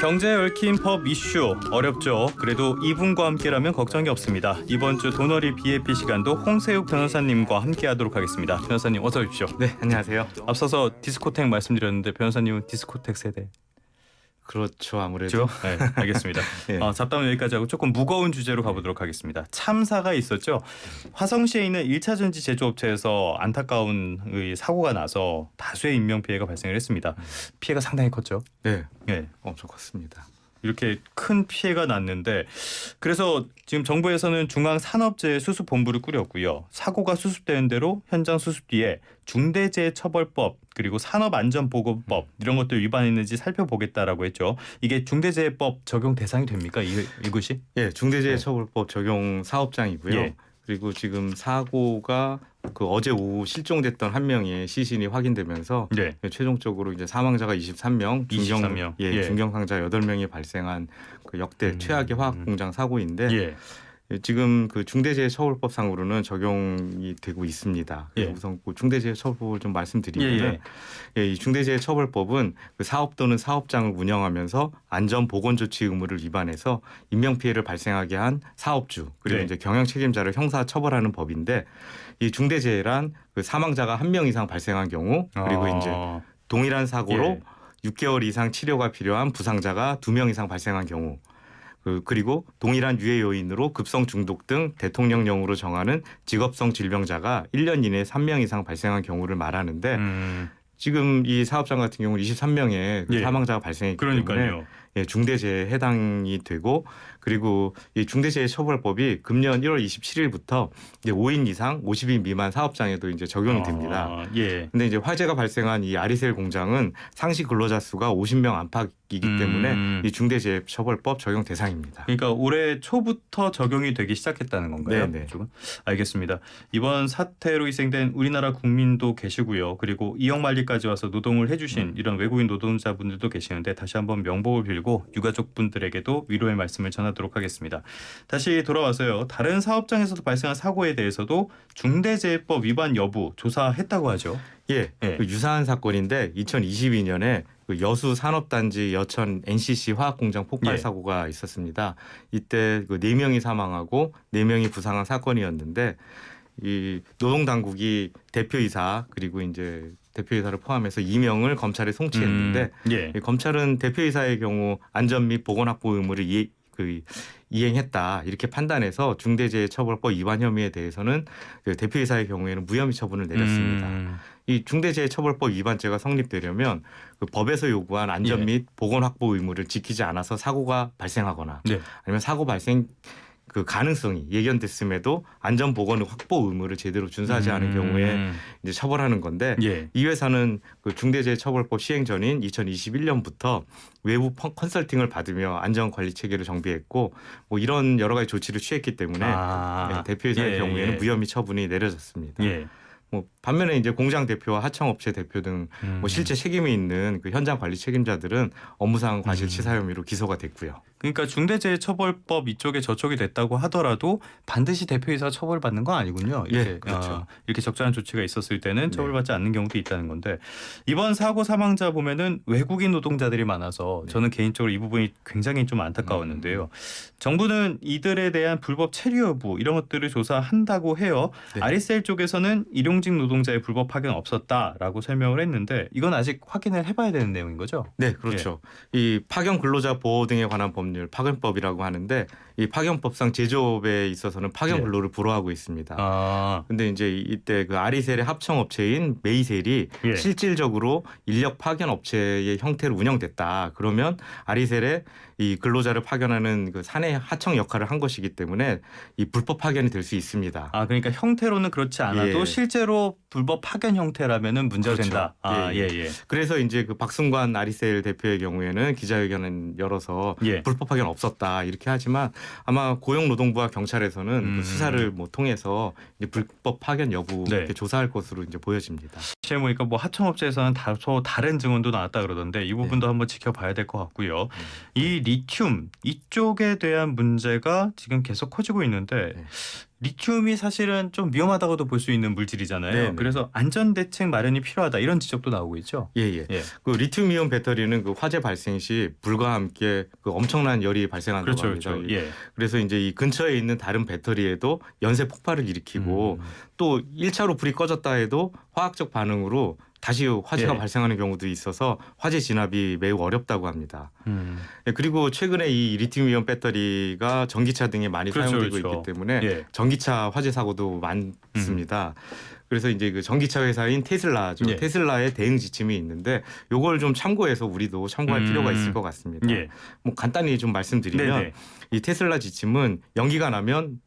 경제에 얽힌 법 이슈 어렵죠. 그래도 이분과 함께라면 걱정이 없습니다. 이번 주 도너리 BAP 시간도 홍세욱 변호사님과 함께하도록 하겠습니다. 변호사님 어서 오십시오. 네, 안녕하세요. 앞서서 디스코텍 말씀드렸는데 변호사님은 디스코텍 세대. 그렇죠, 아무래도. 네, 알겠습니다. 네. 잡담은 여기까지 하고 조금 무거운 주제로 가보도록 하겠습니다. 참사가 있었죠. 화성시에 있는 1차 전지 제조업체에서 안타까운 사고가 나서 다수의 인명피해가 발생을 했습니다. 피해가 상당히 컸죠. 네, 네. 엄청 컸습니다. 이렇게 큰 피해가 났는데 그래서 지금 정부에서는 중앙산업재해수습본부를 꾸렸고요. 사고가 수습되는 대로 현장 수습 뒤에 중대재해처벌법 그리고 산업안전보건법 이런 것들 위반했는지 살펴보겠다라고 했죠. 이게 중대재해법 적용 대상이 됩니까? 이것이? 예, 중대재해처벌법 적용 사업장이고요. 예. 그리고 지금 사고가 어제 오후 실종됐던 한 명의 시신이 확인되면서 네. 최종적으로 이제 사망자가 23명, 23명. 예. 중경상자 8명이 발생한 그 역대 최악의 화학 공장 사고인데 예. 지금 그 중대재해처벌법상으로는 적용이 되고 있습니다. 예. 우선 그 중대재해처벌법을 좀 말씀드리면 이 중대재해처벌법은 그 사업 또는 사업장을 운영하면서 안전보건조치 의무를 위반해서 인명피해를 발생하게 한 사업주 그리고 네. 이제 경영 책임자를 형사처벌하는 법인데 이 중대재해란 그 사망자가 1명 이상 발생한 경우 그리고 이제 동일한 사고로 6개월 이상 치료가 필요한 부상자가 2명 이상 발생한 경우 그리고 동일한 유해 요인으로 급성 중독 등 대통령령으로 정하는 직업성 질병자가 1년 이내에 3명 이상 발생한 경우를 말하는데 지금 이 사업장 같은 경우는 23명의 사망자가 발생했기 때문에 중대재해에 해당이 되고 그리고 이 중대재해처벌법이 금년 1월 27일부터 이제 5인 이상 50인 미만 사업장에도 이제 적용이 됩니다. 근데 이제 화재가 발생한 이 아리셀 공장은 상시 근로자 수가 50명 안팎이기 때문에 이 중대재해처벌법 적용 대상입니다. 그러니까 올해 초부터 적용이 되기 시작했다는 건가요? 네. 알겠습니다. 이번 사태로 희생된 우리나라 국민도 계시고요. 그리고 이역만리까지 와서 노동을 해주신 이런 외국인 노동자분들도 계시는데 다시 한번 명복을 빌고 유가족분들에게도 위로의 말씀을 전하도록 하겠습니다. 다시 돌아와서요. 다른 사업장에서도 발생한 사고에 대해서도 중대재해법 위반 여부 조사했다고 하죠. 그 유사한 사건인데 2022년에 그 여수 산업단지 여천 NCC 화학공장 폭발 사고가 있었습니다. 이때 그 4명이 사망하고 4명이 부상한 사건이었는데 이 노동당국이 대표이사 그리고 이제 대표이사를 포함해서 2명을 검찰에 송치했는데 검찰은 대표이사의 경우 안전 및 보건 확보 의무를 이행했다 이렇게 판단해서 중대재해처벌법 위반 혐의에 대해서는 그 대표이사의 경우에는 무혐의 처분을 내렸습니다. 이 중대재해처벌법 위반죄가 성립되려면 그 법에서 요구한 안전 및 보건 확보 의무를 지키지 않아서 사고가 발생하거나 아니면 사고 발생 그 가능성이 예견됐음에도 안전보건 확보 의무를 제대로 준수하지 않은 경우에 이제 처벌하는 건데 이 회사는 그 중대재해처벌법 시행 전인 2021년부터 외부 컨설팅을 받으며 안전관리 체계를 정비했고 뭐 이런 여러 가지 조치를 취했기 때문에 대표이사의 경우에는 무혐의 처분이 내려졌습니다. 뭐 반면에 이제 공장 대표와 하청업체 대표 등 뭐 실제 책임이 있는 그 현장 관리 책임자들은 업무상 과실치사 혐의로 기소가 됐고요. 그러니까 중대재해처벌법 이쪽에 저촉이 됐다고 하더라도 반드시 대표이사가 처벌받는 건 아니군요. 이렇게, 그렇죠. 이렇게 적절한 조치가 있었을 때는 처벌받지 않는 경우도 있다는 건데 이번 사고 사망자 보면은 외국인 노동자들이 많아서 저는 개인적으로 이 부분이 굉장히 좀 안타까웠는데요. 정부는 이들에 대한 불법 체류 여부 이런 것들을 조사한다고 해요. 아리셀 쪽에서는 일용직 노동자의 불법 파견 없었다라고 설명을 했는데 이건 아직 확인을 해봐야 되는 내용인 거죠? 네, 그렇죠. 이 파견 근로자 보호 등에 관한 법률 파견법이라고 하는데 이 파견법상 제조업에 있어서는 파견 근로를 불허하고 있습니다. 근데 이제 이때 그 아리셀의 합청업체인 메이셀이 실질적으로 인력 파견 업체의 형태로 운영됐다. 그러면 아리셀의 이 근로자를 파견하는 그 사내 하청 역할을 한 것이기 때문에 이 불법 파견이 될 수 있습니다. 그러니까 형태로는 그렇지 않아도 실제로 불법 파견 형태라면은 문제가 된다. 그래서 이제 그 박승관 아리셀 대표의 경우에는 기자회견을 열어서 불법 파견 없었다 이렇게 하지만 아마 고용노동부와 경찰에서는 그 수사를 뭐 통해서 이제 불법 파견 여부 이렇게 조사할 것으로 이제 보여집니다. 사실 보니까 뭐 하청업체에서는 다소 다른 증언도 나왔다 그러던데 이 부분도 한번 지켜봐야 될 것 같고요. 이 리튬 이쪽에 대한 문제가 지금 계속 커지고 있는데 리튬이 사실은 좀 위험하다고도 볼 수 있는 물질이잖아요. 네네. 그래서 안전 대책 마련이 필요하다 이런 지적도 나오고 있죠. 예. 예. 그 리튬이온 배터리는 그 화재 발생 시 불과 함께 그 엄청난 열이 발생한다고 그렇죠, 합니다. 그렇죠. 예. 그래서 이제 이 근처에 있는 다른 배터리에도 연쇄 폭발을 일으키고 또 1차로 불이 꺼졌다 해도 화학적 반응으로 다시 화재가 예. 발생하는 경우도 있어서 화재 진압이 매우 어렵다고 합니다. 음. 예, 그리고 최근에 이 리튬이온 배터리가 전기차 등에 많이 그렇죠, 사용되고 그렇죠. 있기 때문에 예. 전기차 화재 사고도 많습니다. 그래서 이제 그 전기차 회사인 테슬라죠. 예. 테슬라의 대응 지침이 있는데 요걸 좀 참고해서 우리도 참고할 필요가 있을 것 같습니다. 예. 뭐 간단히 좀 말씀드리면 네네. 이 테슬라 지침은 연기가 나면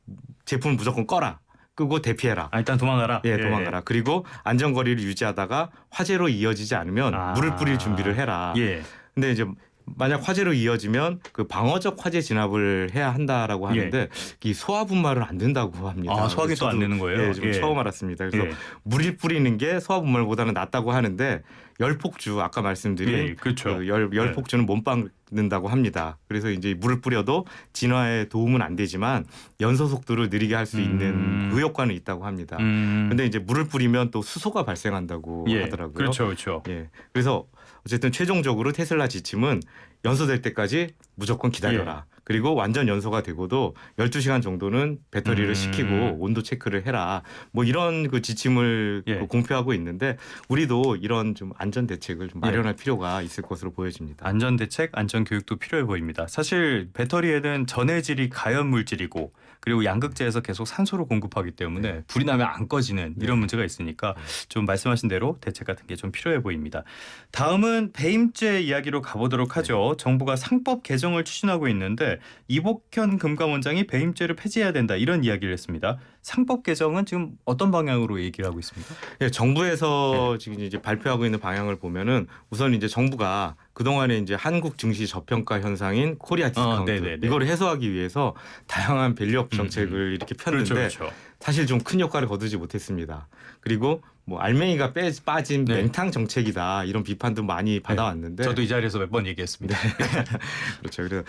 제품을 무조건 꺼라. 끄고 대피해라. 아, 일단 도망가라. 예, 도망가라. 그리고 안전거리를 유지하다가 화재로 이어지지 않으면 아. 물을 뿌릴 준비를 해라. 예. 근데 이제 만약 화재로 이어지면 그 방어적 화재 진압을 해야 한다라고 하는데 이 소화 분말은 안 된다고 합니다. 아, 소화기 또 안 저도, 되는 거예요? 예, 좀 예. 처음 알았습니다. 그래서 예. 물을 뿌리는 게 소화 분말보다는 낫다고 하는데 열폭주 아까 말씀드린 예, 그렇죠. 그 열폭주는 못 박는다고 합니다. 그래서 이제 물을 뿌려도 진화에 도움은 안 되지만 연소 속도를 느리게 할 수 있는 그 효과는 있다고 합니다. 근데 이제 물을 뿌리면 또 수소가 발생한다고 예. 하더라고요. 그렇죠, 그렇죠. 예. 그래서 어쨌든 최종적으로 테슬라 지침은 연소될 때까지 무조건 기다려라. 그리고 완전 연소가 되고도 12시간 정도는 배터리를 식히고 온도 체크를 해라. 뭐 이런 그 지침을 예. 공표하고 있는데 우리도 이런 좀 안전 대책을 좀 마련할 필요가 있을 것으로 보여집니다. 안전 대책, 안전 교육도 필요해 보입니다. 사실 배터리에는 전해질이 가연 물질이고 그리고 양극재에서 계속 산소를 공급하기 때문에 불이 나면 안 꺼지는 이런 문제가 있으니까 좀 말씀하신 대로 대책 같은 게 좀 필요해 보입니다. 다음은 배임죄 이야기로 가보도록 하죠. 정부가 상법 개정을 추진하고 있는데 이복현 금감원장이 배임죄를 폐지해야 된다 이런 이야기를 했습니다. 상법 개정은 지금 어떤 방향으로 얘기를 하고 있습니까? 예, 정부에서 지금 이제 발표하고 있는 방향을 보면은 우선 이제 정부가 그동안에 이제 한국 증시 저평가 현상인 코리아 디스카운트 네네네. 이걸 해소하기 위해서 다양한 밸류업 정책을 이렇게 폈는데 그렇죠. 사실 좀 큰 효과를 거두지 못했습니다. 그리고 뭐 알맹이가 빠진 네. 맹탕 정책이다 이런 비판도 많이 받아왔는데 저도 이 자리에서 몇 번 얘기했습니다. 그렇죠. 그래서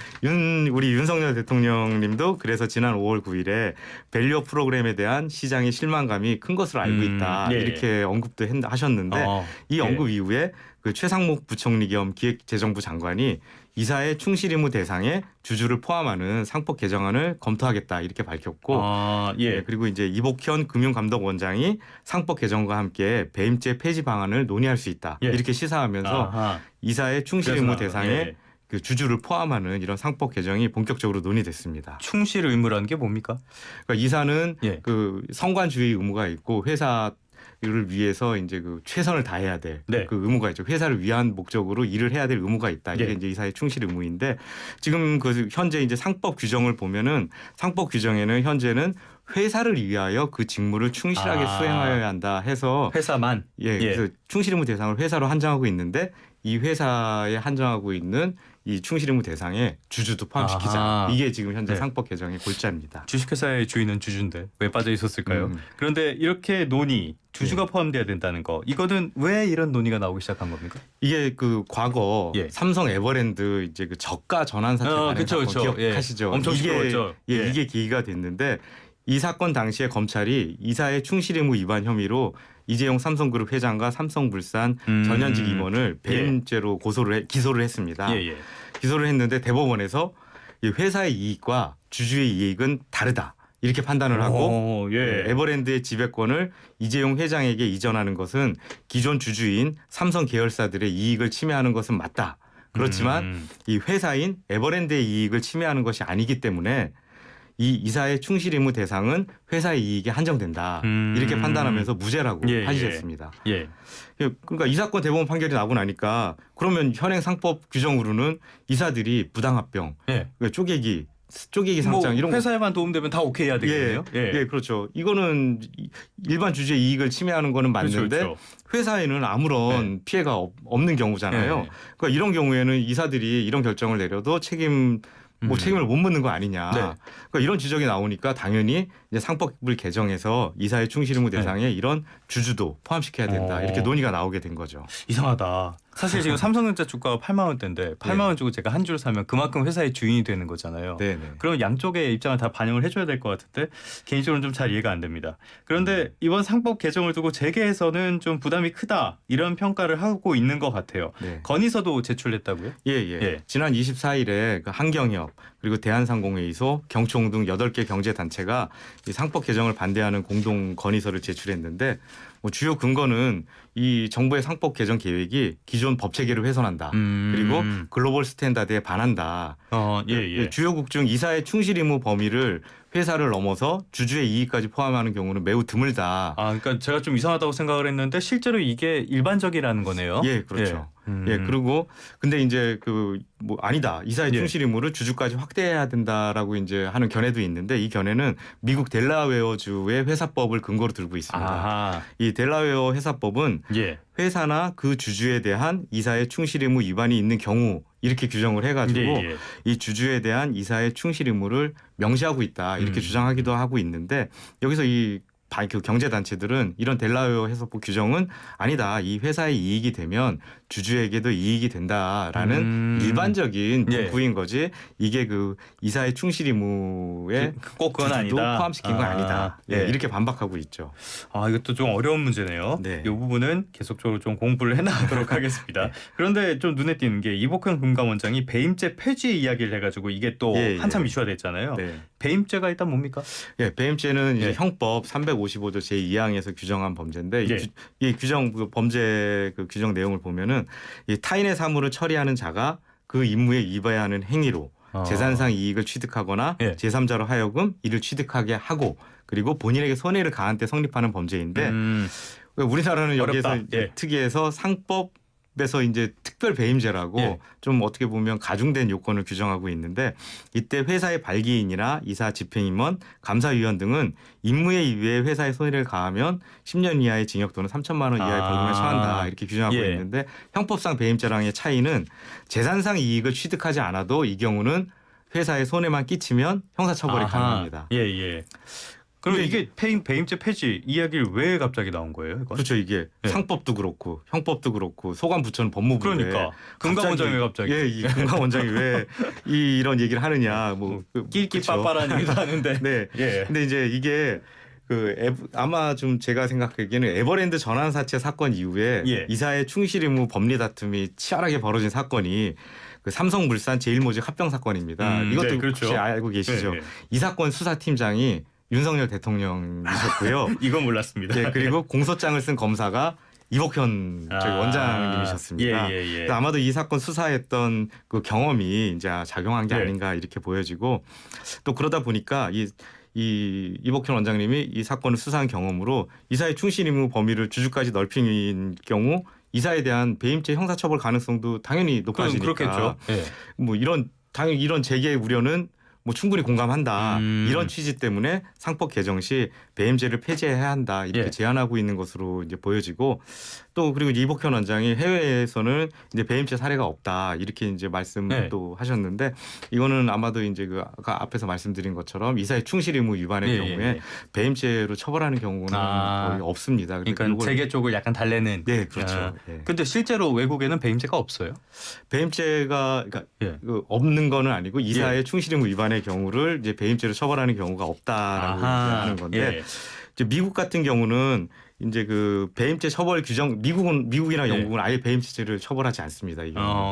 우리 윤석열 대통령님도 그래서 지난 5월 9일에 밸류업 프로그램에 대한 시장의 실망감이 큰 것으로 알고 있다 예. 이렇게 언급도 하셨는데 이 언급 이후에 그 최상목 부총리 겸 기획재정부 장관이 이사의 충실 의무 대상에 주주를 포함하는 상법 개정안을 검토하겠다 이렇게 밝혔고 예. 그리고 이제 이복현 금융감독원장이 상법 개정과 함께 배임죄 폐지 방안을 논의할 수 있다 예. 이렇게 시사하면서 아하. 이사의 충실 의무 대상에 예. 그 주주를 포함하는 이런 상법 개정이 본격적으로 논의됐습니다. 충실 의무라는 게 뭡니까? 그러니까 이사는 예. 그 성관주의 의무가 있고 회사를 위해서 이제 그 최선을 다해야 될 그 네. 의무가 있죠. 회사를 위한 목적으로 일을 해야 될 의무가 있다. 이게 예. 이제 이사의 충실 의무인데 지금 그 현재 이제 상법 규정을 보면은 상법 규정에는 현재는 회사를 위하여 그 직무를 충실하게 수행하여야 한다 해서 회사만. 예, 그래서 충실 의무 대상을 회사로 한정하고 있는데 이 회사에 한정하고 있는 이 충실 의무 대상에 주주도 포함시키자. 아하. 이게 지금 현재 네. 상법 개정의 골자입니다. 주식회사의 주인은 주주인데 왜 빠져 있었을까요? 그런데 이렇게 논의 주주가 포함돼야 된다는 거 이거는 왜 이런 논의가 나오기 시작한 겁니까? 이게 그 과거 예. 삼성 에버랜드 이제 그 저가 전환 사태 관련 그쵸, 사건 그쵸. 기억하시죠? 예. 엄청 시끄러웠죠. 예. 이게 계기가 됐는데 이 사건 당시에 검찰이 이사의 충실 의무 위반 혐의로 이재용 삼성그룹 회장과 삼성물산 전현직 임원을 배임죄로 기소를 했습니다. 예. 기소를 했는데 대법원에서 이 회사의 이익과 주주의 이익은 다르다. 이렇게 판단을 하고 에버랜드의 지배권을 이재용 회장에게 이전하는 것은 기존 주주인 삼성 계열사들의 이익을 침해하는 것은 맞다. 그렇지만 이 회사인 에버랜드의 이익을 침해하는 것이 아니기 때문에 이 이사의 충실 의무 대상은 회사의 이익에 한정된다. 이렇게 판단하면서 무죄라고 하셨습니다. 그러니까 이 사건 대법원 판결이 나고 나니까 그러면 현행 상법 규정으로는 이사들이 부당합병, 그러니까 쪼개기 상장 이런 회사에만 도움되면 다 오케이 해야 되겠네요. 예, 그렇죠. 이거는 일반 주주의 이익을 침해하는 거는 맞는데 그렇죠. 회사에는 아무런 피해가 없는 경우잖아요. 그러니까 이런 경우에는 이사들이 이런 결정을 내려도 책임을 못 묻는 거 아니냐. 그러니까 이런 지적이 나오니까 당연히 이제 상법을 개정해서 이사의 충실 의무 대상에 이런 주주도 포함시켜야 된다. 이렇게 논의가 나오게 된 거죠. 이상하다. 사실 지금 삼성전자 주가가 8만 원대인데 8만 원 주고 제가 한 줄 사면 그만큼 회사의 주인이 되는 거잖아요. 네네. 그럼 양쪽의 입장을 다 반영을 해줘야 될 것 같은데 개인적으로는 좀 잘 이해가 안 됩니다. 그런데 이번 상법 개정을 두고 재계에서는 좀 부담이 크다 이런 평가를 하고 있는 것 같아요. 네. 건의서도 제출했다고요? 예. 지난 24일에 그 한경협 그리고 대한상공회의소, 경총 등 8개 경제단체가 이 상법 개정을 반대하는 공동 건의서를 제출했는데 뭐 주요 근거는 이 정부의 상법 개정 계획이 기존 법 체계를 훼손한다. 그리고 글로벌 스탠다드에 반한다. 주요국 중 이사의 충실 의무 범위를 회사를 넘어서 주주의 이익까지 포함하는 경우는 매우 드물다. 그러니까 제가 좀 이상하다고 생각을 했는데 실제로 이게 일반적이라는 거네요. 예, 그렇죠. 그리고 근데 이제 그 뭐 아니다. 이사의 충실 의무를 주주까지 확대해야 된다라고 이제 하는 견해도 있는데 이 견해는 미국 델라웨어주의 회사법을 근거로 들고 있습니다. 이 델라웨어 회사법은 회사나 그 주주에 대한 이사의 충실 의무 위반이 있는 경우 이렇게 규정을 해가지고 이 주주에 대한 이사의 충실 의무를 명시하고 있다 이렇게 주장하기도 하고 있는데 여기서 그 경제단체들은 이런 델라웨어 해석법 규정은 아니다. 이 회사의 이익이 되면 주주에게도 이익이 된다라는 일반적인 문구인 거지 이게 그 이사의 충실 의무에 꼭 그건 아니다. 포함시킨 건 아니다. 이렇게 반박하고 있죠. 이것도 좀 어려운 문제네요. 네. 이 부분은 계속적으로 좀 공부를 해나가도록 하겠습니다. 그런데 좀 눈에 띄는 게 이복현 금감원장이 배임죄 폐지 이야기를 해가지고 이게 또 한참 이슈가 됐잖아요. 배임죄가 일단 뭡니까? 배임죄는 이제 형법 355조 제2항에서 규정한 범죄인데 이 규정 그 범죄 그 규정 내용을 보면은 이 타인의 사물을 처리하는 자가 그 임무에 위배하는 행위로 재산상 이익을 취득하거나 제3자로 하여금 이를 취득하게 하고 그리고 본인에게 손해를 가한 때 성립하는 범죄인데 우리나라는 여기에서 특이해서 상법에서 이제 특별 배임죄라고 좀 어떻게 보면 가중된 요건을 규정하고 있는데 이때 회사의 발기인이나 이사 집행임원, 감사위원 등은 임무에 의해 회사에 손해를 가하면 10년 이하의 징역 또는 3천만 원 이하의 벌금에 처한다 이렇게 규정하고 있는데 형법상 배임죄랑의 차이는 재산상 이익을 취득하지 않아도 이 경우는 회사에 손해만 끼치면 형사처벌이 가능합니다. 그럼 이게 배임죄 폐지 이야기를 왜 갑자기 나온 거예요? 이건? 그렇죠. 이게 상법도 그렇고 형법도 그렇고 소관부처는 법무부인데 그러니까 금감원장이 왜 갑자기 이 금감원장이 왜 이런 얘기를 하느냐 뭐 낄낄빠빠라는 얘기도 하는데 근데 이제 이게 아마 좀 제가 생각하기에는 에버랜드 전환 사채 사건 이후에 이사의 충실 의무 법리 다툼이 치열하게 벌어진 사건이 그 삼성물산 제일모직 합병 사건입니다. 이것도 혹시 알고 계시죠? 이 사건 수사팀장이 윤석열 대통령이셨고요. 이건 몰랐습니다. 그리고 공소장을 쓴 검사가 이복현 원장님이셨습니다. 그래서 아마도 이 사건 수사했던 그 경험이 이제 작용한 게 아닌가 이렇게 보여지고 또 그러다 보니까 이복현 원장님이 이 사건을 수사한 경험으로 이사의 충실 의무 범위를 주주까지 넓힌 경우 이사에 대한 배임죄 형사처벌 가능성도 당연히 높아지니까 그렇겠죠. 뭐 당연히 이런 재계의 우려는 뭐 충분히 공감한다. 이런 취지 때문에 상법 개정 시 배임죄를 폐지해야 한다. 이렇게 제안하고 있는 것으로 이제 보여지고 또 그리고 이복현 원장이 해외에서는 이제 배임죄 사례가 없다. 이렇게 이제 말씀도 하셨는데 이거는 아마도 이제 그 아까 앞에서 말씀드린 것처럼 이사의 충실 의무 위반의 경우에 배임죄로 처벌하는 경우는 거의 없습니다. 그러니까 재계 쪽을 약간 달래는. 그렇죠. 근데 실제로 외국에는 배임죄가 없어요? 배임죄가 그 없는 거는 아니고 이사의 충실 의무 위반의 경우를 이제 배임죄로 처벌하는 경우가 없다라고 하는 건데 이제 미국 같은 경우는 이제 그 배임죄 처벌 규정 미국이나 영국은 아예 배임죄를 처벌하지 않습니다.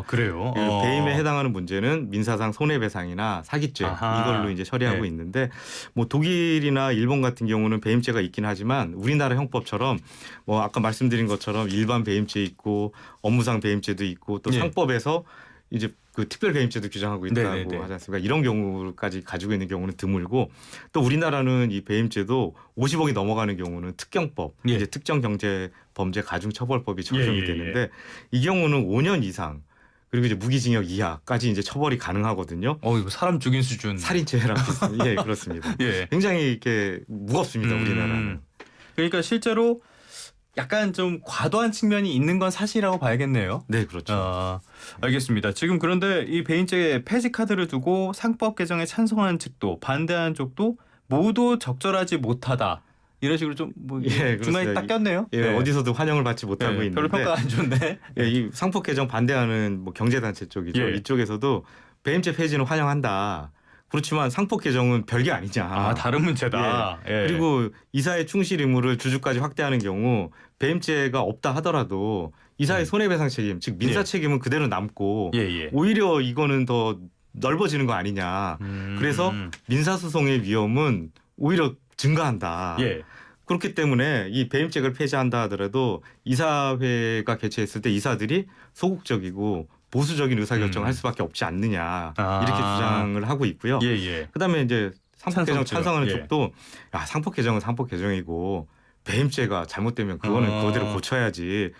그래요. 배임에 해당하는 문제는 민사상 손해배상이나 사기죄 이걸로 이제 처리하고 있는데 뭐 독일이나 일본 같은 경우는 배임죄가 있긴 하지만 우리나라 형법처럼 뭐 아까 말씀드린 것처럼 일반 배임죄 있고 업무상 배임죄도 있고 또 상법에서 이제 그 특별 배임죄도 규정하고 있다고 하지 않습니까? 이런 경우까지 가지고 있는 경우는 드물고 또 우리나라는 이 배임죄도 50억이 넘어가는 경우는 특경법, 이제 특정 경제 범죄 가중 처벌법이 적용이 되는데 이 경우는 5년 이상 그리고 이제 무기징역 이하까지 이제 처벌이 가능하거든요. 이거 사람 죽인 수준. 살인죄랑 비슷. 그렇습니다. 굉장히 이렇게 무겁습니다. 우리나라는. 그러니까 실제로 약간 좀 과도한 측면이 있는 건 사실이라고 봐야겠네요. 네, 그렇죠. 알겠습니다. 지금 그런데 이 배임죄 폐지 카드를 두고 상법 개정에 찬성하는 측도 반대하는 쪽도 모두 적절하지 못하다. 이런 식으로 좀 뭐 예, 중간에 그렇습니다. 딱 꼈네요. 예, 어디서도 환영을 받지 못하고 있는데 별로 평가 안 좋네. 예, 이 상폭 개정 반대하는 뭐 경제단체 쪽이죠. 예. 이쪽에서도 배임죄 폐지는 환영한다. 그렇지만 상폭 개정은 별게 아니냐. 아 다른 문제다. 예. 그리고 이사의 충실 의무를 주주까지 확대하는 경우 배임죄가 없다 하더라도 이사의 손해배상 책임, 즉 민사 예. 책임은 그대로 남고 예. 오히려 이거는 더 넓어지는 거 아니냐. 그래서 민사소송의 위험은 오히려 증가한다. 예. 그렇기 때문에 이 배임죄를 폐지한다 하더라도 이사회가 개최했을 때 이사들이 소극적이고 보수적인 의사결정을 할 수밖에 없지 않느냐 이렇게 주장을 하고 있고요. 예. 그다음에 이제 상폭 개정 찬성하는 예. 쪽도 야, 상폭 개정은 상폭 개정이고 배임죄가 잘못되면 그거는 그거대로 고쳐야지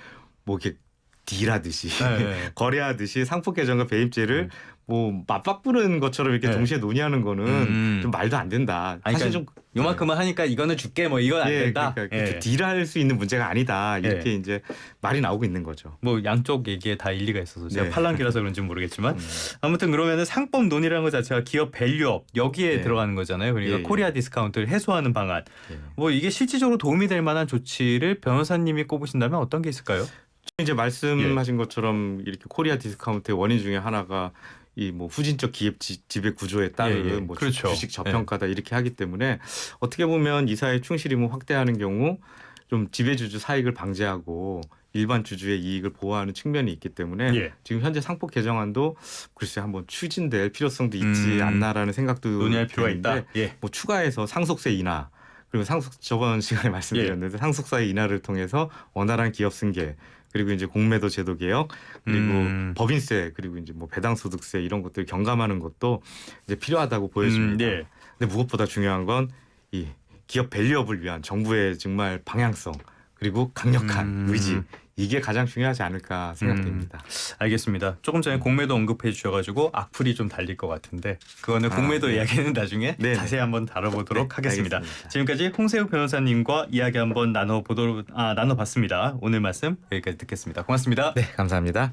뭐 이렇게 딜하듯이 예. 거래하듯이 상폭 개정과 배임죄를 뭐 맞바꾸는 것처럼 이렇게 네. 동시에 논의하는 거는 좀 말도 안 된다. 아니, 사실 그러니까 좀 요만큼은 하니까 이거는 줄게 뭐 이건 안 된다. 그러니까 예. 딜할 수 있는 문제가 아니다. 이렇게 이제 말이 나오고 있는 거죠. 뭐 양쪽 얘기에 다 일리가 있어서 제가 네. 팔랑귀라서 그런지 모르겠지만 아무튼 그러면은 상법 논의라는 것 자체가 기업 밸류업 여기에 네. 들어가는 거잖아요. 그러니까 예, 예. 코리아 디스카운트를 해소하는 방안. 예. 뭐 이게 실질적으로 도움이 될 만한 조치를 변호사님이 꼽으신다면 어떤 게 있을까요? 이제 말씀하신 것처럼 이렇게 코리아 디스카운트의 원인 중에 하나가 이 뭐 후진적 기업 지배 구조에 따른 예, 예. 뭐 그렇죠. 주식 저평가다 이렇게 하기 때문에 어떻게 보면 이사의 충실 의무 확대하는 경우 좀 지배주주 사익을 방지하고 일반 주주의 이익을 보호하는 측면이 있기 때문에 예. 지금 현재 상법 개정안도 글쎄 한번 추진될 필요성도 있지 않나라는 생각도 논의할 필요가 드는데 있다. 예. 뭐 추가해서 상속세 인하 그리고 저번 시간에 말씀드렸는데 상속세 인하를 통해서 원활한 기업 승계 그리고 이제 공매도 제도 개혁 그리고 법인세 그리고 이제 뭐 배당 소득세 이런 것들 경감하는 것도 이제 필요하다고 보여집니다. 예. 근데 무엇보다 중요한 건 이 기업 밸류업을 위한 정부의 정말 방향성 그리고 강력한 의지 이게 가장 중요하지 않을까 생각됩니다. 알겠습니다. 조금 전에 공매도 언급해 주셔가지고 악플이 좀 달릴 것 같은데 그거는 공매도 네. 이야기는 나중에 네. 자세히 한번 다뤄보도록 네, 하겠습니다. 알겠습니다. 지금까지 홍세욱 변호사님과 이야기 한번 나눠봤습니다. 오늘 말씀 여기까지 듣겠습니다. 고맙습니다. 네, 감사합니다.